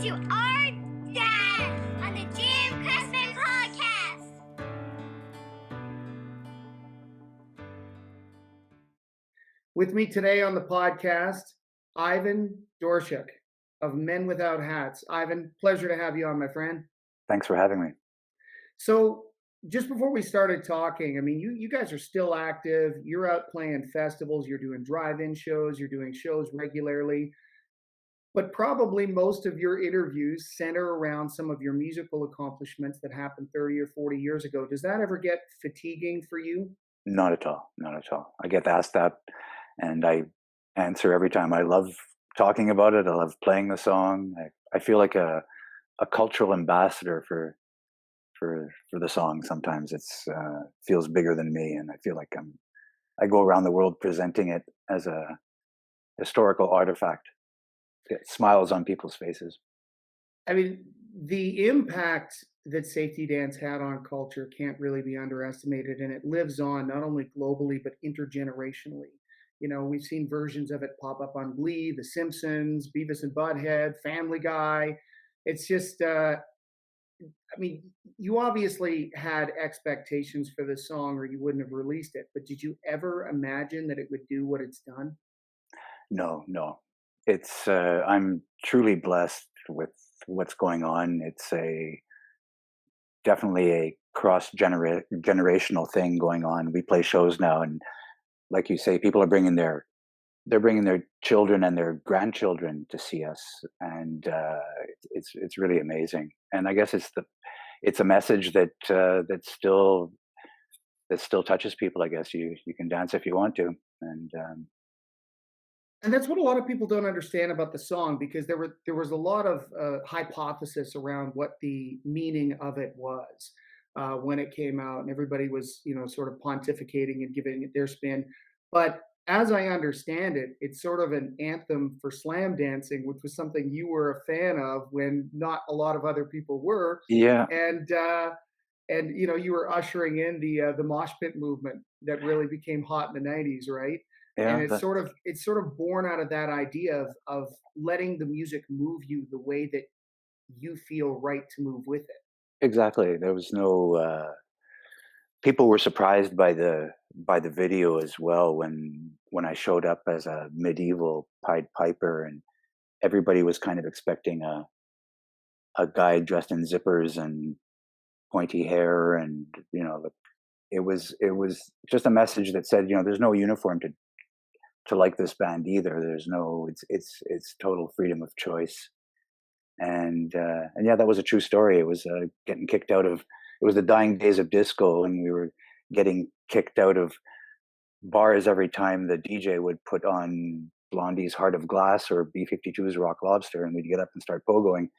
to our dad on the Cressman podcast. With me today on the podcast, Ivan Doroschuk of Men Without Hats. Ivan, pleasure to have you on, my friend. Thanks for having me. So, just before we started talking, I mean, you guys are still active. You're out playing festivals. You're doing drive-in shows. You're doing shows regularly. But probably most of your interviews center around some of your musical accomplishments that happened 30 or 40 years ago. Does that ever get fatiguing for you? Not at all. Not at all. I get asked that, and I answer every time. I love talking about it. I love playing the song. I feel like a cultural ambassador for the song. Sometimes it's feels bigger than me, and I feel like I go around the world presenting it as a historical artifact. It smiles on people's faces. I mean, the impact that safety dance had on culture can't really be underestimated, and it lives on not only globally but intergenerationally. You know, we've seen versions of it pop up on Glee, The Simpsons, Beavis and Butthead, Family Guy. It's just, I mean, you obviously had expectations for this song, or you wouldn't have released it. But did you ever imagine that it would do what it's done? No, no. It's I'm truly blessed with what's going on. It's definitely a generational thing going on. We play shows now, and like you say, people are bringing their children and their grandchildren to see us, and it's really amazing. And I guess it's a message that still touches people. I guess you can dance if you want to, And that's what a lot of people don't understand about the song, because there was a lot of hypothesis around what the meaning of it was when it came out, and everybody was, you know, sort of pontificating and giving it their spin. But as I understand it, it's sort of an anthem for slam dancing, which was something you were a fan of when not a lot of other people were. yeah, And you know, you were ushering in the mosh pit movement that really became hot in the '90s, right? And yeah. it's sort of born out of that idea of letting the music move you the way that you feel right to move with it. Exactly. There was no. People were surprised by the video as well when I showed up as a medieval Pied Piper, and everybody was kind of expecting a guy dressed in zippers and pointy hair, and you know, it was just a message that said, you know, there's no uniform to like this band either. There's no, it's total freedom of choice. And yeah, that was a true story. It was getting kicked out of. It was the dying days of disco, and we were getting kicked out of bars every time the DJ would put on Blondie's Heart of Glass or B-52's Rock Lobster, and we'd get up and start pogoing,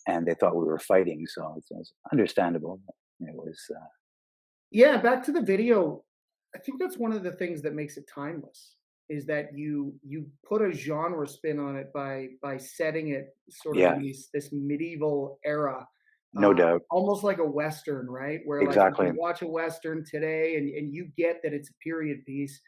and they thought we were fighting. So it was understandable. It was. Yeah, back to the video. I think that's one of the things that makes it timeless, is that you put a genre spin on it by setting it sort of Yeah, in this medieval era, no doubt. almost like a western, right? Where like you Exactly. can watch a western today and you get that it's a period piece.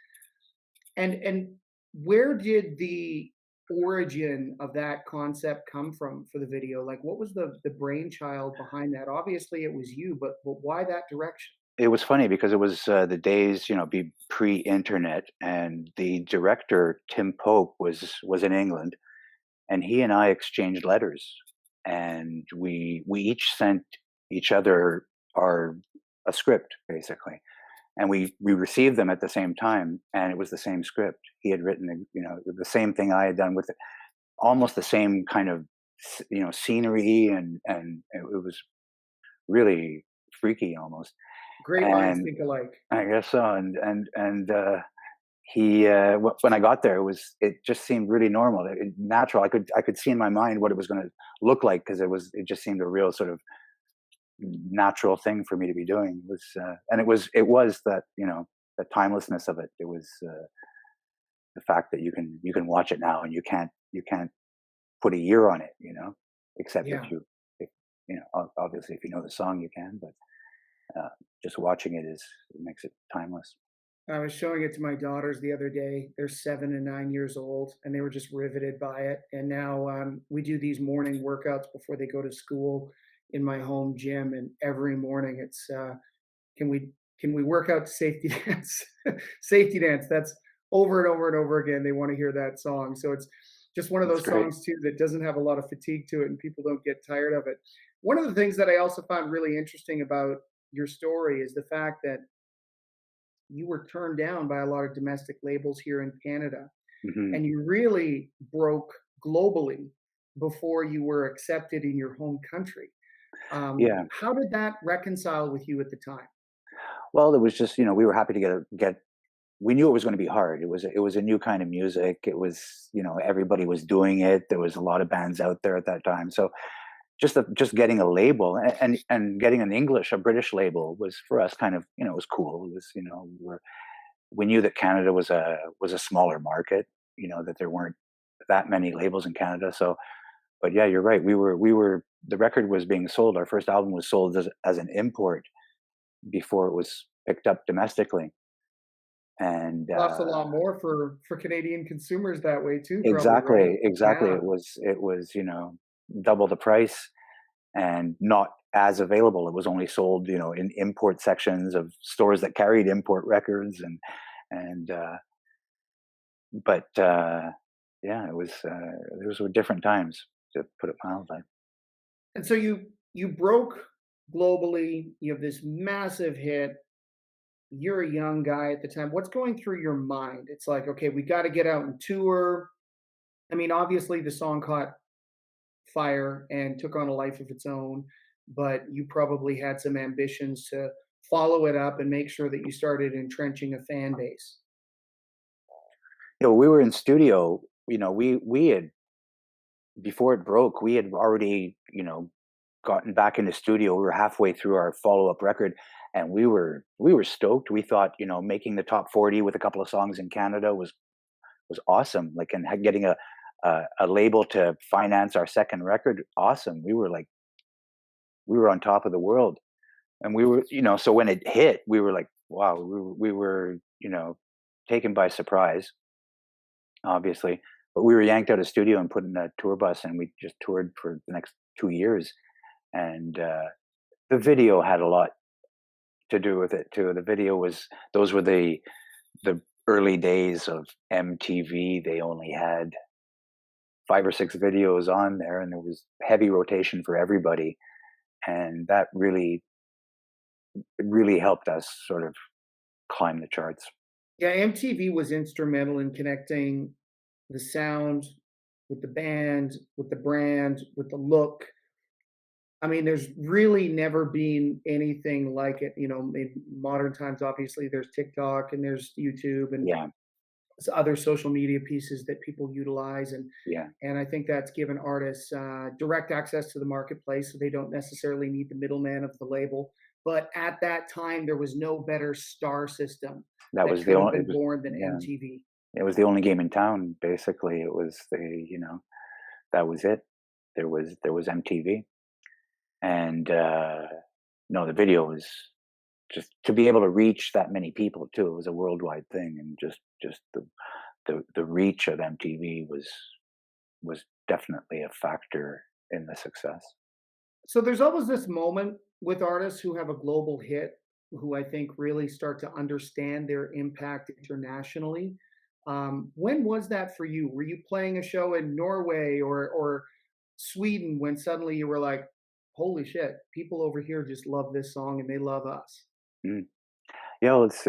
And where did the origin of that concept come from for the video? Like, what was the brainchild behind that? Obviously, it was you, but why that direction? It was funny because it was the days, you know, be pre-internet, and the director Tim Pope was in England, and he and I exchanged letters, and we each sent each other our a script basically, and we received them at the same time, and it was the same script. He had written, you know, the same thing I had done with it, almost the same kind of you know, scenery, and it was really freaky almost. Great minds And think alike. I guess so. And he when I got there, it just seemed really normal, natural. I could see in my mind what it was going to look like, because it just seemed a real sort of natural thing for me to be doing. It was and it was that, you know, the timelessness of it. It was the fact that you can watch it now, and you can't put a year on it, you know, except Yeah. if you know, obviously if you know the song you can, but just watching it makes it timeless. I was showing it to my daughters the other day. They're 7 and 9 years old, and they were just riveted by it. And now we do these morning workouts before they go to school in my home gym, and every morning it's can we can we work out to safety dance? Safety dance. That's over and over and over again. They want to hear that song. So it's just one of That's those great. songs too that doesn't have a lot of fatigue to it, and people don't get tired of it. One of the things that I also found really interesting about your story is the fact that you were turned down by a lot of domestic labels here in Canada, Hmm. and you really broke globally before you were accepted in your home country. Yeah. How did that reconcile with you at the time? Well, it was just, we were happy to get. We knew it was going to be hard. It was a new kind of music. It was, everybody was doing it. There was a lot of bands out there at that time. So just getting a label and getting an English, a British label was for us kind of, it was cool. It was, we knew that Canada was a smaller market, that there weren't that many labels in Canada. So, but yeah, you're right. We were the record was being sold. Our first album was sold as an import before it was picked up domestically. And Costs a lot more for Canadian consumers that way too, probably, right? exactly. Yeah. It was double the price and not as available. It was only sold, in import sections of stores that carried import records, and but yeah, it was those were different times, to put it mildly. And so you broke globally. You have this massive hit. You're a young guy at the time. What's going through your mind? It's like, okay, we got to get out and tour. I mean, obviously the song caught fire and took on a life of its own, but you probably had some ambitions to follow it up and make sure that you started entrenching a fan base. We were in studio. We had, before it broke, we had already, gotten back in the studio. We were halfway through our follow-up record, and we were stoked. We thought, making the top 40 with a couple of songs in Canada was awesome. Like, and getting a label to finance our second record, awesome. We were like, we were on top of the world, and we were, so when it hit, we were like, wow, we were taken by surprise, obviously. But we were yanked out of studio and put in a tour bus, and we just toured for the next 2 years. And the video had a lot to do with it too. The video was those were the early days of MTV. They only had 5 or 6 videos on there, and there was heavy rotation for everybody, and that really helped us sort of climb the charts. Yeah, MTV was instrumental in connecting the sound with the band, with the brand, with the look. I mean, there's really never been anything like it. In modern times, obviously, there's TikTok and there's YouTube and Yeah, other social media pieces that people utilize, yeah, and I think that's given artists direct access to the marketplace, so they don't necessarily need the middleman of the label. But at that time, there was no better star system that that was the could have only. It been was born than yeah, MTV. it was the only game in town. Basically, it was that was it. There was MTV, and no, the video was just to be able to reach that many people too. It was a worldwide thing, and just the reach of MTV was definitely a factor in the success. So there's always this moment with artists who have a global hit, who I think really start to understand their impact internationally. When was that for you? Were you playing a show in Norway or Sweden when suddenly you were like, "Holy shit, people over here just love this song and they love us." Mm. Yeah, well, it's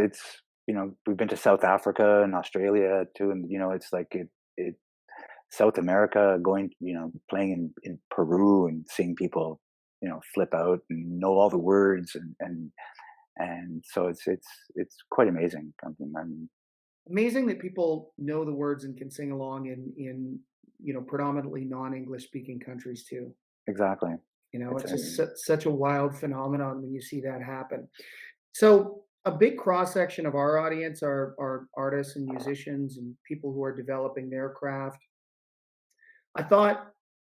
we've been to South Africa and Australia too, and it's like it South America, going, playing in Peru and seeing people, flip out and know all the words, and so it's quite amazing. I mean, Amazing that people know the words and can sing along in predominantly non-English speaking countries too. exactly. It's It's just such a wild phenomenon when you see that happen. So, a big cross section of our audience are artists and musicians and people who are developing their craft. I thought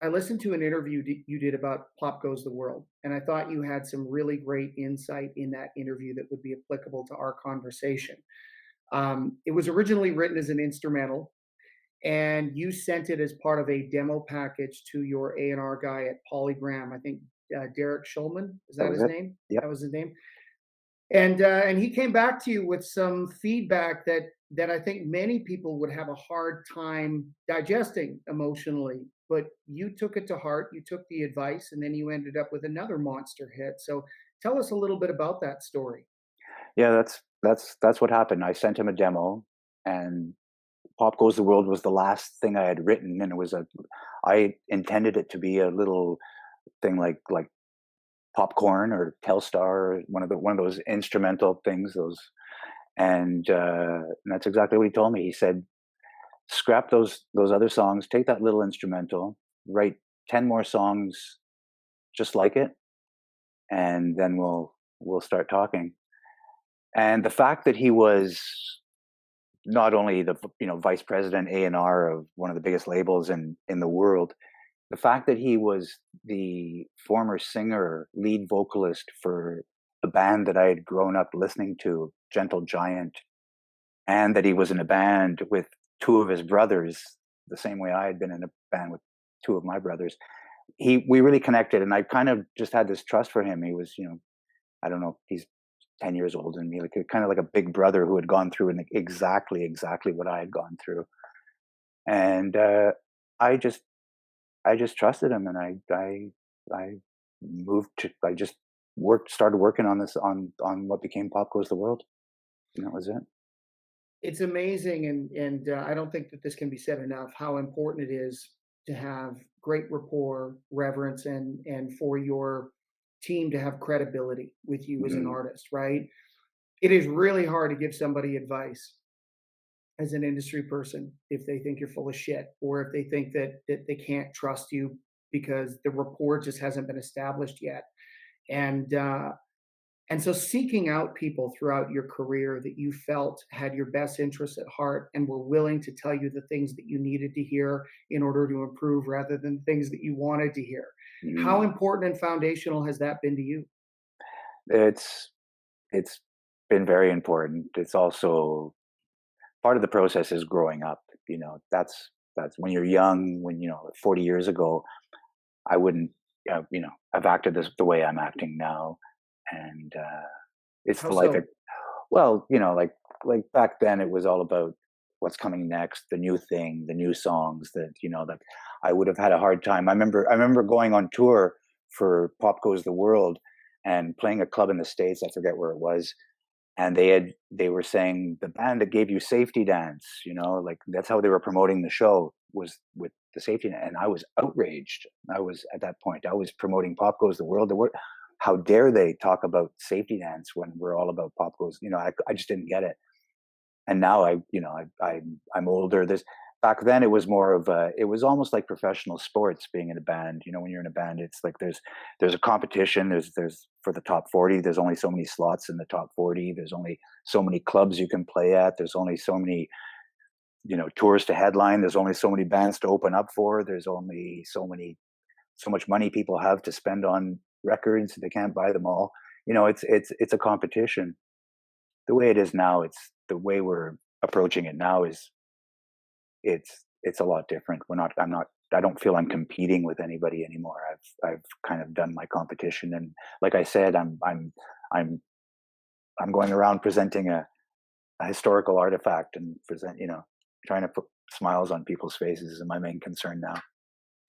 I listened to an interview you did about Pop Goes the World, and I thought you had some really great insight in that interview that would be applicable to our conversation. It was originally written as an instrumental, and you sent it as part of a demo package to your A&R guy at Polygram. I think Derek Schulman, is That that was his it. name? Yep. That was his name. And he came back to you with some feedback that I think many people would have a hard time digesting emotionally. But you took it to heart. You took the advice, and then you ended up with another monster hit. So tell us a little bit about that story. Yeah, that's what happened. I sent him a demo, and "Pop Goes the World" was the last thing I had written, and I intended it to be a little thing like Popcorn or Telstar, one of those instrumental things, and that's exactly what he told me. He said, "Scrap those other songs, take that little instrumental, write 10 more songs just like it, and then we'll start talking." And the fact that he was not only the vice president A&R of one of the biggest labels in the world, the fact that he was the former singer, lead vocalist for the band that I had grown up listening to, Gentle Giant, and that he was in a band with two of his brothers, the same way I had been in a band with two of my brothers. We really connected, and I kind of just had this trust for him. He was, I don't know, he's 10 years older than me, like kind of like a big brother who had gone through exactly what I had gone through. And I just I just trusted him, and I I just started working on this on what became Pop Goes the World, and that was it. It's amazing, and I don't think that this can be said enough how important it is to have great rapport, reverence, and for your team to have credibility with you as an Mhm. artist, right? It is really hard to give somebody advice as an industry person if they think you're full of shit, or if they think that they can't trust you because the rapport just hasn't been established yet. And and so seeking out people throughout your career that you felt had your best interests at heart and were willing to tell you the things that you needed to hear in order to improve rather than things that you wanted to hear. How Mhm. important and foundational has that been to you? It's it's been very important. It's also part of the process is growing up. That's when you're young. 40 years ago, I wouldn't, have acted the way I'm acting now, and it's How the life. so? Well, like back then, it was all about what's coming next, the new thing, the new songs that I would have had a hard time. I remember going on tour for Pop Goes the World and playing a club in the States. I forget where it was, and they were saying the band that gave you Safety Dance, like that's how they were promoting the show, was with the Safety Dance, and I was outraged. I was At that point, I was promoting Pop Goes the World. How dare they talk about Safety Dance when we're all about Pop Goes? I just didn't get it. And now I'm older. Back then it was more of it was almost like professional sports being in a band. When you're in a band, it's like there's a competition. There's for the top 40. There's only so many slots in the top 40. There's only so many clubs you can play at. There's only so many tours to headline. There's only so many bands to open up for. There's only so much money people have to spend on records. They can't buy them all. It's a competition. The way it is now, it's the way we're approaching it now is it's a lot different. I don't feel I'm competing with anybody anymore. I've kind of done my competition, and like I said, I'm I'm going around presenting a historical artifact and trying to put smiles on people's faces is my main concern now.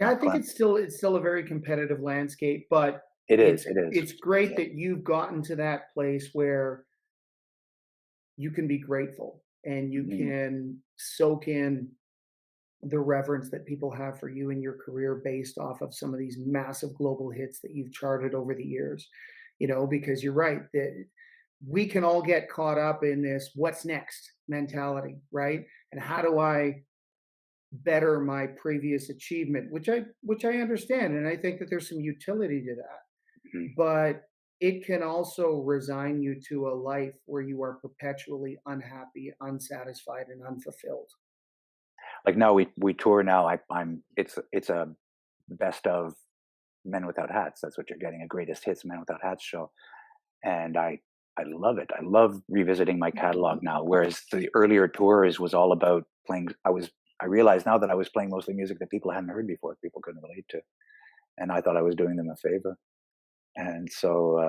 Yeah, I Not think fun. it's still a very competitive landscape, but It is. it's It is. it's great that you've gotten to that place where you can be grateful and you Mhm. can soak in the reverence that people have for you and your career based off of some of these massive global hits that you've charted over the years. Because you're right that we can all get caught up in this what's next mentality, right? And how do I better my previous achievement, which I understand, and I think that there's some utility to that. Mhm. But it can also resign you to a life where you are perpetually unhappy, unsatisfied, and unfulfilled. Like now we tour now. It's a best of Men Without Hats. That's what you're getting, a greatest hits Men Without Hats show. And I love it. I love revisiting my catalog now. Whereas the earlier tours was all about playing. I realized now that I was playing mostly music that people hadn't heard before, people couldn't relate to, and I thought I was doing them a favor. And so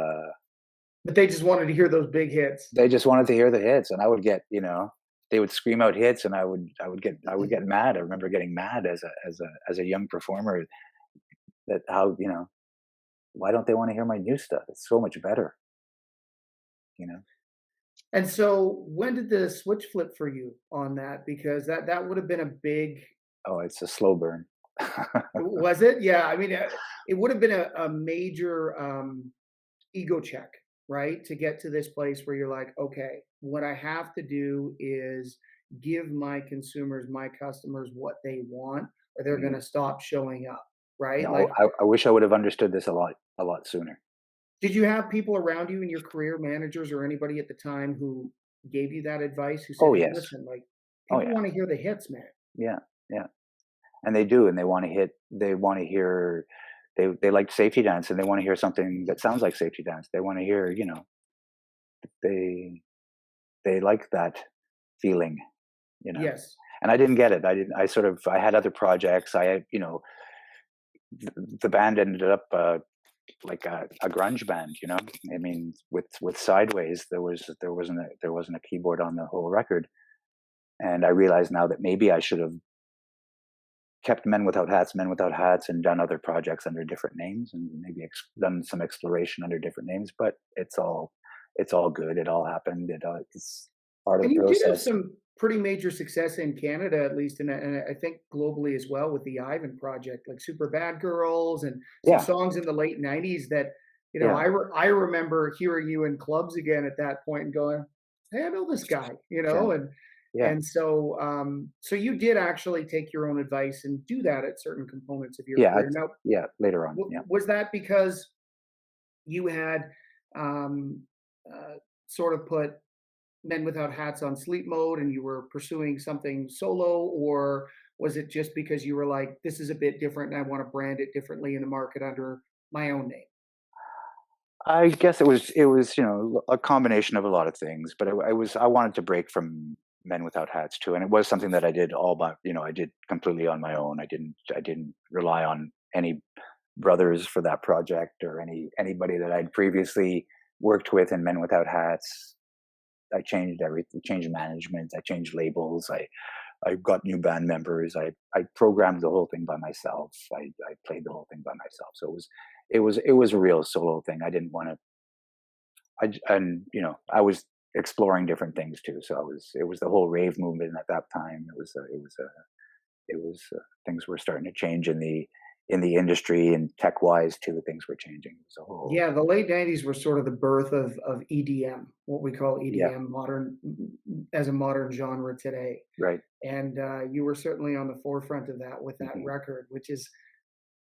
But they just wanted to hear those big hits. they just wanted to hear the hits, and I would get, they would scream out hits, and I would get mad. I remember getting mad as a young performer that how why don't they want to hear my new stuff? It's so much better, you know. And so when did the switch flip for you on that? Because that would have been a big. Oh, it's a slow burn. Was it? Yeah, I mean, it would have been a major ego check, right? To get to this place where you're like, okay, what I have to do is give my consumers, my customers what they want, or they're going Mhm. to stop showing up, right? No, Like, I wish I would have understood this a lot sooner. did you have people around you in your career, managers or anybody at the time who gave you that advice, who said, Oh hey, yes. listen, like, Oh people yeah. want to hear the hits, man? Yeah. Yeah. And they do, and they want to hit. They want to hear. They like safety dance, and they want to hear something that sounds like safety dance. They want to hear. They they like that feeling. You know. Yes. And I didn't get it. I didn't. I had other projects. The band ended up like a grunge band. I mean, with Sideways, there wasn't a keyboard on the whole record, and I realize now that maybe I should have kept Men Without Hats, and done other projects under different names, and maybe done some exploration under different names. But it's all good. It all happened. It's part of And the you did have process. some pretty major success in Canada, at least, and I think globally as well with the Ivan project, like Super Bad Girls and some Yeah, songs in the late '90s that, yeah, I remember hearing you in clubs again at that point and going, "Hey, I know this guy," yeah, yeah, and so so you did actually take your own advice and do that at certain components of your yeah, career. Now, yeah. Later on, yeah. was that because you had um, uh, sort of put Men Without Hats on sleep mode and you were pursuing something solo, or was it just because you were like, this is a bit different and I want to brand it differently in the market under my own name? I guess it was a combination of a lot of things, but I wanted to break from Men Without Hats too, and it was something that I did all by I did completely on my own. I didn't rely on any brothers for that project, or anybody that I'd previously worked with in Men Without Hats. I changed everything, changed management, I changed labels, I got new band members, I programmed the whole thing by myself. I played the whole thing by myself. So it was a real solo thing. I didn't want to. And I was exploring different things too. So it was the whole rave movement at that time. Things were starting to change in the industry, and tech wise too. Things were changing. It was a whole. Yeah, the late '90s were sort of the birth of EDM, what we call Yeah, EDM, modern as a modern genre today. right. And you were certainly on the forefront of that with that Hmm. record, which is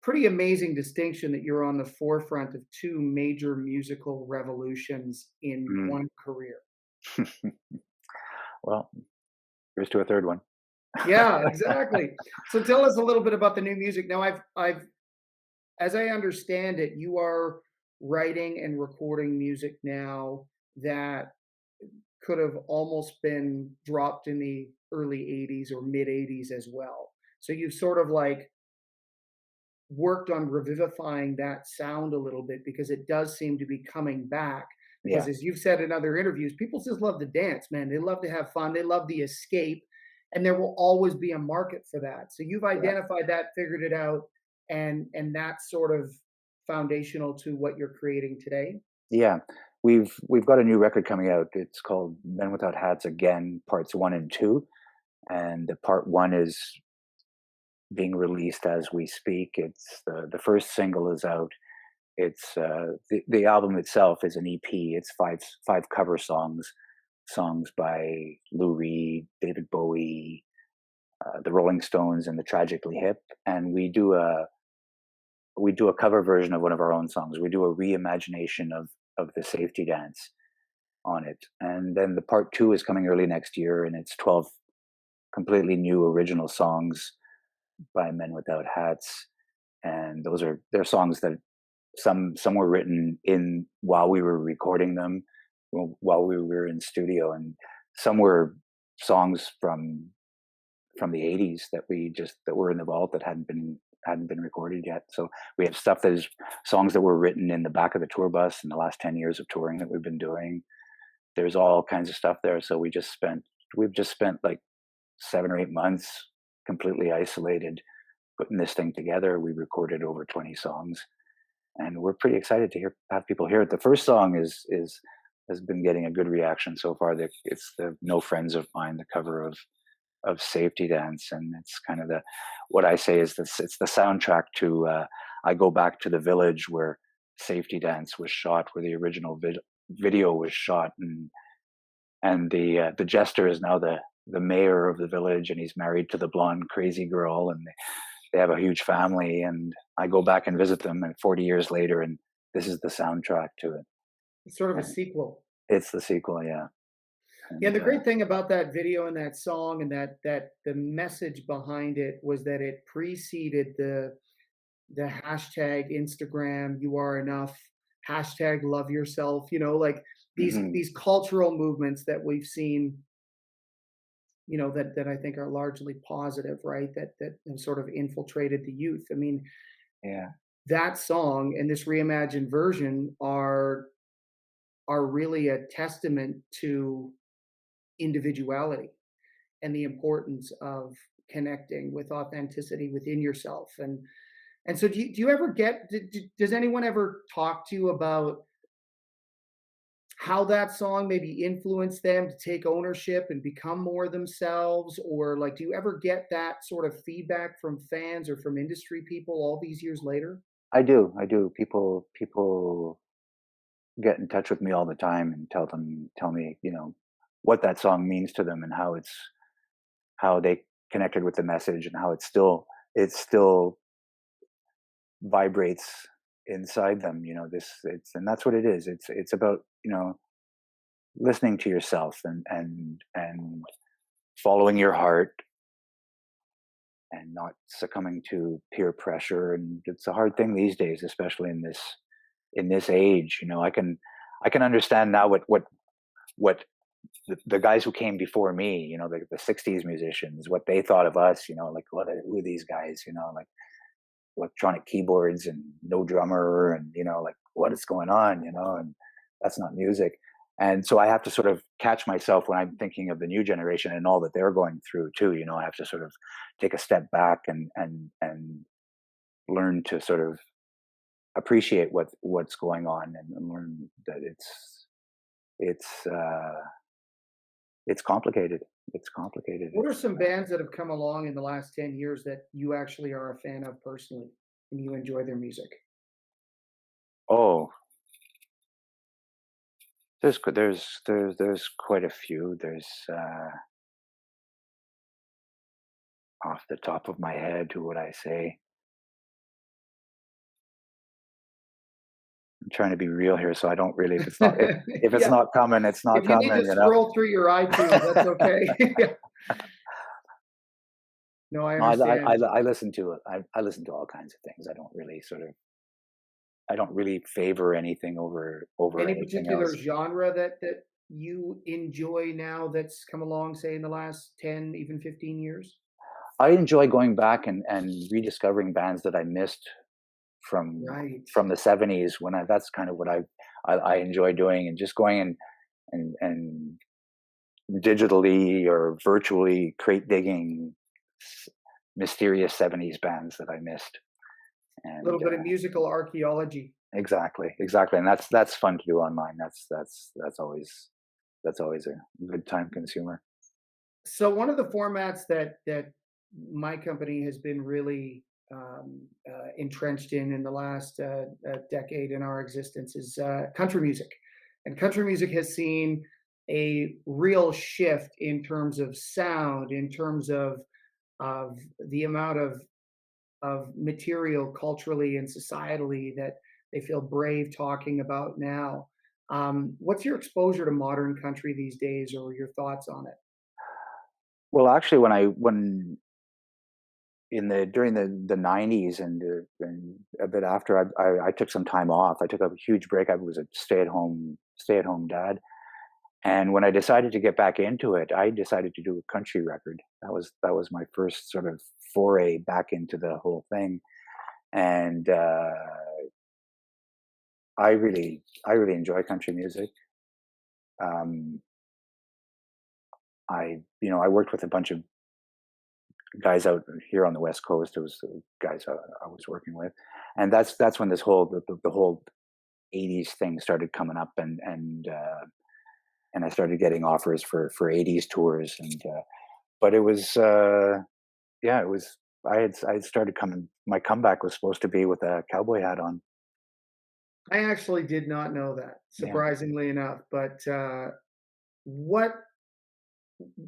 pretty amazing distinction that you're on the forefront of two major musical revolutions in Mm. one career. Well, here's to a third one. Yeah, exactly. So tell us a little bit about the new music. Now, I've, as I understand it, you are writing and recording music now that could have almost been dropped in the early '80s or mid '80s as well. So you've sort of like worked on revivifying that sound a little bit because it does seem to be coming back. Because Yeah, as you've said in other interviews, people just love to dance, man. They love to have fun. They love the escape, and there will always be a market for that. So you've yeah, identified that, figured it out, and that's sort of foundational to what you're creating today. yeah. We've got a new record coming out. It's called Men Without Hats Again, parts one and two. And the part one is being released as we speak. It's the first single is out. It's the album itself is an EP. It's five cover songs by Lou Reed, David Bowie, the Rolling Stones, and the Tragically Hip. And we do a cover version of one of our own songs. We do a reimagination of the Safety Dance on it. And then the part two is coming early next year, and it's 12 completely new original songs by Men Without Hats. And they're songs that some were written in while we were recording them. while we were in studio, and some were songs from the '80s that were in the vault that hadn't been recorded yet. So we have stuff that is songs that were written in the back of the tour bus in the last 10 years of touring that we've been doing. There's all kinds of stuff there. So we've just spent like 7 or 8 months completely isolated putting this thing together. We recorded over 20 songs, and we're pretty excited to have people hear it. The first song is has been getting a good reaction so far. It's the No Friends of Mine, the cover of Safety Dance, and it's kind of what I say is this. It's the soundtrack to I Go Back to the Village, where Safety Dance was shot, where the original video was shot, and the jester is now the mayor of the village, and he's married to the blonde crazy girl, and they have a huge family. And I go back and visit them, and 40 years later, and this is the soundtrack to it. It's sort of a And sequel. it's the sequel, yeah. Yeah, And the great thing about that video and that song and that the message behind it was that it preceded the hashtag Instagram you are enough, hashtag love yourself, like mhm, these cultural movements that we've seen, that I think are largely positive, right? That have sort of infiltrated the youth. I mean, yeah, that song and this reimagined version are really a testament to individuality and the importance of connecting with authenticity within yourself. And so do you ever does anyone ever talk to you about how that song maybe influenced them to take ownership and become more themselves, or like do you ever get that sort of feedback from fans or from industry people all these years later? I do. People get in touch with me all the time and tell me, what that song means to them, and how they connected with the message, and how it still vibrates inside them. And that's what it is. It's about, listening to yourself, and following your heart, and not succumbing to peer pressure. And it's a hard thing these days, especially in this age. I can understand now what the guys who came before me, the '60s musicians, what they thought of us. Like, who are these guys? Like electronic keyboards and no drummer, and like, what is going on? And that's not music. And so I have to sort of catch myself when I'm thinking of the new generation and all that they're going through too. I have to sort of take a step back and learn to sort of appreciate what's going on, and learn that it's uh it's complicated. It's complicated. What are some bands that have come along in the last 10 years that you actually are a fan of personally and you enjoy their music? Oh, there's quite a few. There's off the top of my head, who would I say? I'm trying to be real here, so I don't really. If it's Yeah, not coming, it's not if you need coming. to scroll through your iTunes, that's okay. Yeah. No, I No, understand. I listen to it. I listen to all kinds of things. I don't really favor anything over Any anything particular else. genre that you enjoy now that's come along, say, in the last 10, even 15 years? I enjoy going back and rediscovering bands that I missed from Right. from the '70s. That's kind of what I enjoy doing, and just going and digitally or virtually crate digging mysterious '70s bands that I missed. A And little bit of musical archaeology. exactly, and that's fun to do online. That's always a good time consumer. So one of the formats that my company has been really entrenched in the last decade in our existence is country music, and country music has seen a real shift in terms of sound, in terms of the amount of material culturally and societally that they feel brave talking about now. What's your exposure to modern country these days, or your thoughts on it? Well, actually, when in the during the '90s, and a bit after, I took some time off. I took a huge break. I was a stay at home dad, And when I decided to get back into it, I decided to do a country record. That was my first sort of foray back into the whole thing. And I really enjoy country music. Um, I worked with a bunch of guys out here on the West Coast. It was guys I was working with, and that's when this the whole '80s thing started coming up, and I started getting offers for '80s tours, and but it was yeah, it was. I had started coming. My comeback was supposed to be with a cowboy hat on. I actually did not know that, Yeah, surprisingly enough. But what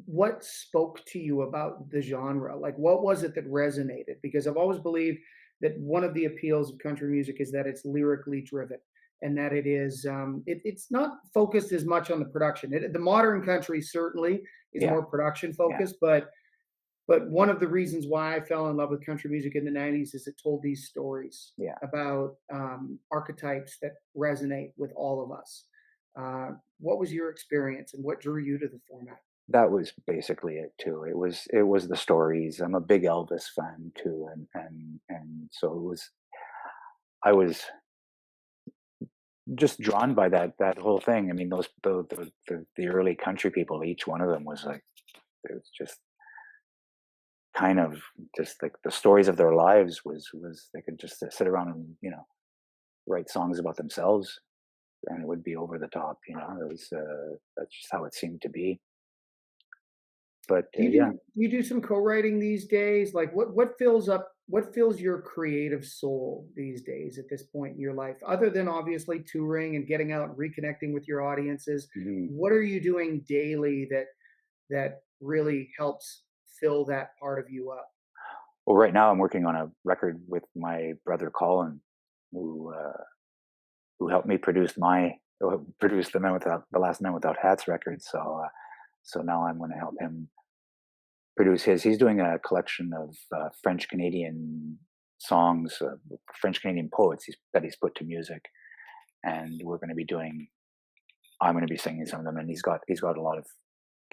what spoke to you about the genre? Like, what was it that resonated? Because I've always believed that one of the appeals of country music is that it's lyrically driven, and that it is it's not focused as much on the production. The modern country certainly is yeah, more production yeah, focused, but one of the reasons why I fell in love with country music in the '90s is it told these stories yeah. about archetypes that resonate with all of us. What was your experience, and what drew you to the format? That was basically it too. It was the stories. I'm a big Elvis fan too, and so it was. I was just drawn by that whole thing. I mean, those the early country people. Each one of them was like it was just kind of just like the stories of their lives was they could just sit around and write songs about themselves, and it would be over the top. It was that's just how it seemed to be. But yeah. Do you do some co-writing these days? Like what fills your creative soul these days at this point in your life? Other than obviously touring and getting out and reconnecting with your audiences, Mhm. what are you doing daily that really helps fill that part of you up? Well, right now I'm working on a record with my brother Colin, who who helped me produce the last Man Without Hats record. So now I'm going to help him produce his. He's doing a collection of French Canadian songs, French Canadian poets that he's put to music, and we're going to be doing. I'm going to be singing some of them, and he's got a lot of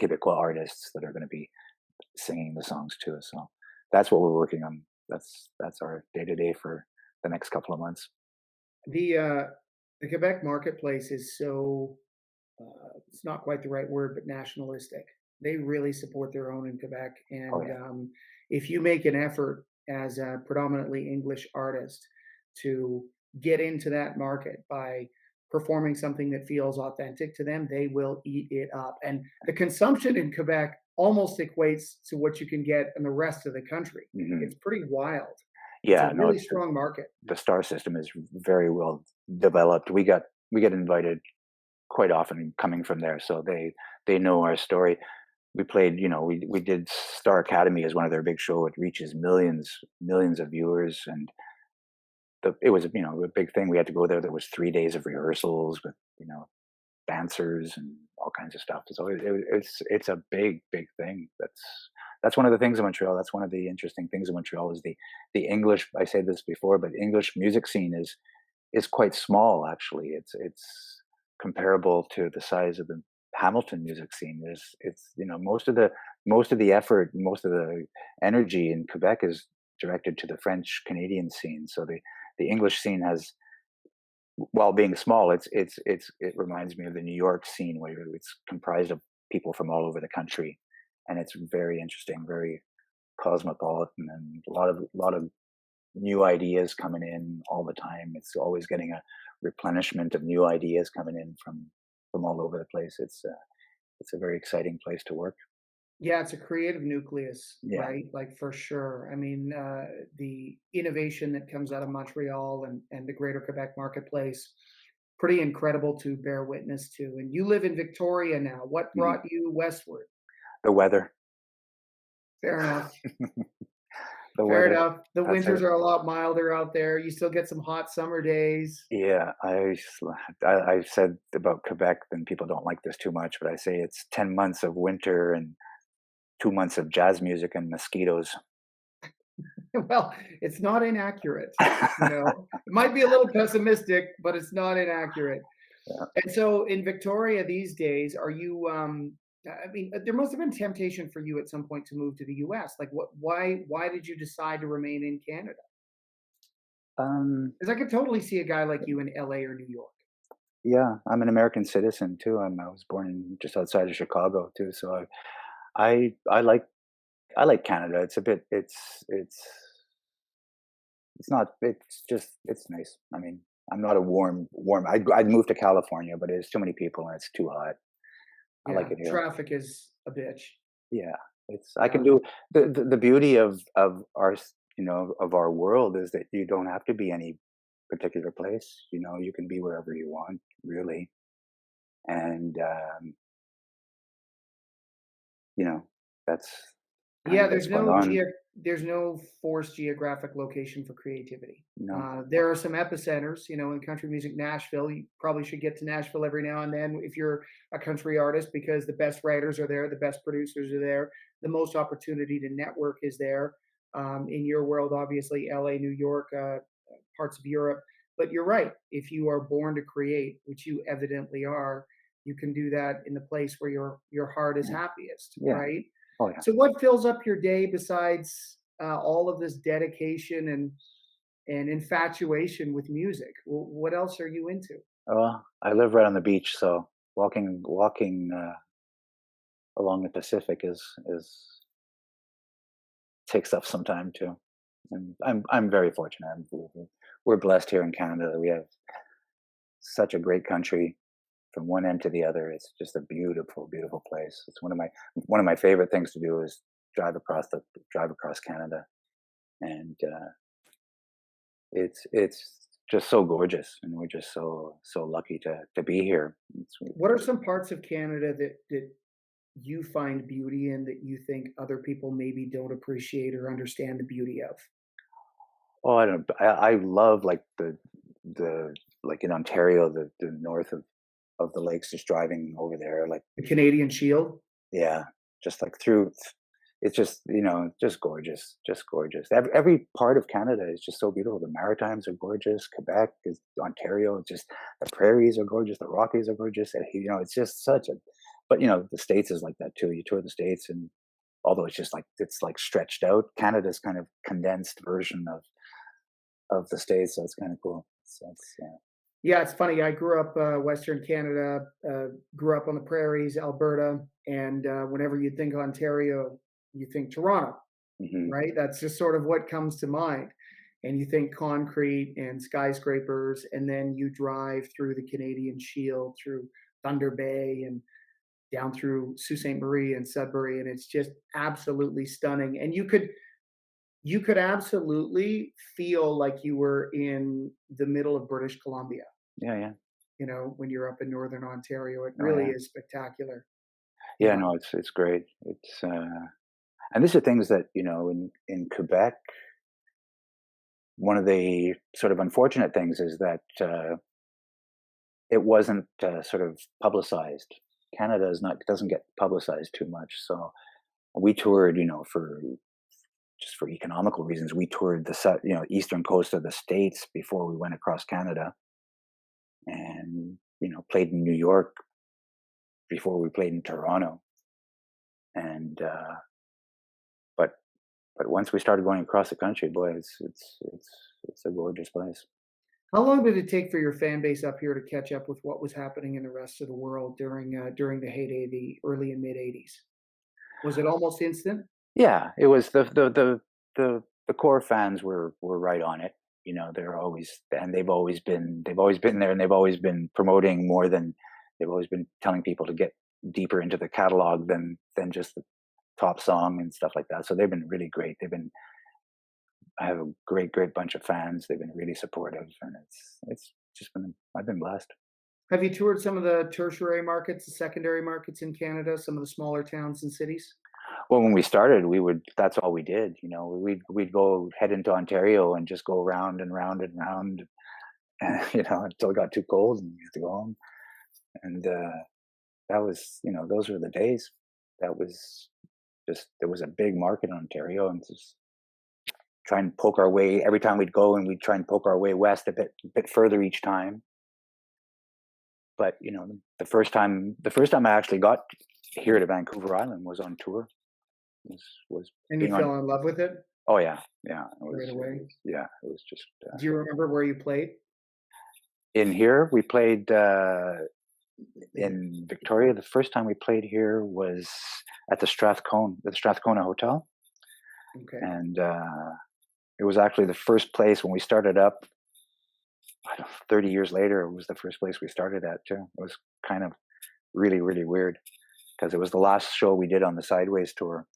Quebecois artists that are going to be singing the songs too. So that's what we're working on. That's our day to day for the next couple of months. The uh the Quebec marketplace is so it's not quite the right word, but nationalistic. They really support their own in Quebec, Oh and yeah, if you make an effort as a predominantly English artist to get into that market by performing something that feels authentic to them, they will eat it up. And the consumption in Quebec almost equates to what you can get in the rest of the country. hmm It's pretty wild. It's a yeah. No, really strong market. the star system is very well developed. We get invited quite often coming from there, so they know our story. We played, we did Star Academy as one of their big show. It reaches millions of viewers, and it was a big thing. We had to go there. There was 3 days of rehearsals with dancers and all kinds of stuff. So it's a big thing. That's one of the things in Montreal. That's one of the interesting things in Montreal is the English. I said this before, but English music scene is quite small. Actually, it's comparable to the size of the Hamilton music scene. It's most of the effort, most of the energy in Quebec is directed to the French Canadian scene. So the English scene has, while being small, it reminds me of the New York scene where it's comprised of people from all over the country, and it's very interesting, very cosmopolitan, and a lot of new ideas coming in all the time. It's always getting a replenishment of new ideas coming in from all over the place. It's a very exciting place to work. Yeah, it's a creative nucleus, Yeah, right? Like for sure. I mean, the innovation that comes out of Montreal and the greater Quebec marketplace, pretty incredible to bear witness to. And you live in Victoria now. What mhm. brought you westward? The weather, Fair enough. the Fair weather. enough. The That's it. winters are a lot milder out there. You still get some hot summer days. Yeah, I've said about Quebec, and people don't like this too much, but I say it's 10 months of winter and 2 months of jazz music and mosquitoes. Well, it's not inaccurate. It might be a little pessimistic, but it's not inaccurate. Yeah. And so in Victoria these days, are you? I mean, there must have been temptation for you at some point to move to the U.S. Like, what? Why did you decide to remain in Canada? Um, Because I could totally see a guy like you in L.A. or New York. yeah, I'm an American citizen too. I was born in just outside of Chicago too, so I I like Canada. It's a bit it's not it's just it's nice. I mean, I'm not a warm. I'd move to California, but there's too many people and it's too hot. I like Yeah, it here. traffic is a bitch. Yeah, it's I can Yeah. do the beauty of of our world is that you don't have to be any particular place. You can be wherever you want, really, and you know that's kind Yeah, of what's going on. there's no forced geographic location for creativity. No, There are some epicenters, in country music. Nashville, you probably should get to Nashville every now and then if you're a country artist, because the best writers are there, the best producers are there, the most opportunity to network is there. In your world, obviously, LA, New York, parts of Europe. But you're right. If you are born to create, which you evidently are, you can do that in the place where your heart is yeah, happiest, yeah, right? oh yeah. So what fills up your day besides all of this dedication and infatuation with music? What else are you into? Well, I live right on the beach, so walking along the Pacific is takes up some time too. And I'm very fortunate. We're blessed here in Canada that we have such a great country from one end to the other. It's just a beautiful, beautiful place. It's one of my favorite things to do is drive across Canada, and it's just so gorgeous, and we're just so lucky to be here. What are some parts of Canada that you find beauty in that you think other people maybe don't appreciate or understand the beauty of? Oh, I don't. I love like the like in Ontario, the north of the lakes, just driving over there, like The Canadian Shield? yeah, just like through. It's just just gorgeous, just gorgeous. Every part of Canada is just so beautiful. The Maritimes are gorgeous. Quebec is Ontario. It's just the prairies are gorgeous. The Rockies are gorgeous. And, it's just such a. But the states is like that too. You tour the states, and although it's like stretched out, Canada's kind of condensed version of the states, so it's kind of cool. So it's Yeah, it's funny. I grew up Western Canada, grew up on the prairies, Alberta, and whenever you think Ontario, you think Toronto, mhm. right? That's just sort of what comes to mind. And you think concrete and skyscrapers, and then you drive through the Canadian Shield, through Thunder Bay, and down through Sault Ste. Marie and Sudbury, and it's just absolutely stunning. And you could absolutely feel like you were in the middle of British Columbia, Yeah, yeah. when you're up in northern Ontario. It Oh really yeah. is spectacular. Yeah, Yeah. no, it's great. It's and these are things that, in Quebec, one of the sort of unfortunate things is that it wasn't sort of publicized. Canada doesn't get publicized too much. So we toured, for just for economical reasons, we toured eastern coast of the states before we went across Canada, and played in New York before we played in Toronto, and but once we started going across the country, boy, it's a gorgeous place. How long did it take for your fan base up here to catch up with what was happening in the rest of the world during the heyday, the early and mid '80s? Was it almost instant? Yeah, it was the core fans were right on it. They're always and they've always been there, and they've always been promoting more than they've always been telling people to get deeper into the catalog than just the top song and stuff like that. So they've been really great. I have a great bunch of fans. They've been really supportive, and it's just been I've been blessed. Have you toured some of the tertiary markets, the secondary markets in Canada, some of the smaller towns and cities? Well, when we started, that's all we did. We'd go head into Ontario and just go round and round and round, until it got too cold and we had to go home. And that was, those were the days. That was just there was a big market in Ontario, and just try and poke our way every time we'd go, and we'd try and poke our way west a bit further each time. but the first time I actually got here to Vancouver Island was on tour. Was And you being on. fell in love with it Oh yeah, yeah. right away. Yeah, it was just. Do you remember where you played? In here, we played in Victoria. The first time we played here was at the Strathcona Hotel, Okay. and it was actually the first place when we started up. I don't know, 30 years later, it was the first place we started at too. It was kind of really, really weird because it was the last show we did on the Sideways tour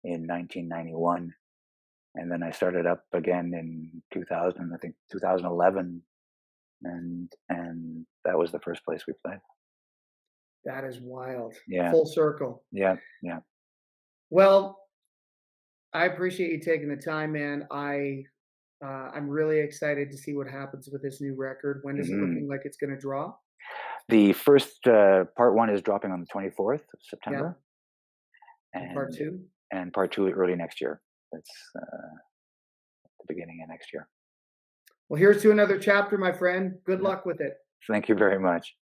in 1991, and then I started up again in 2000, I think 2011, and that was the first place we played. That is wild. Yeah. Full circle. Yeah. Well, I appreciate you taking the time, man. I'm really excited to see what happens with this new record. When is it looking like it's going to drop? The first part one is dropping on the 24th of September. Yeah. And part two? And part two early next year. That's the beginning of next year. Well, here's to another chapter, my friend. Good luck with it. Thank you very much.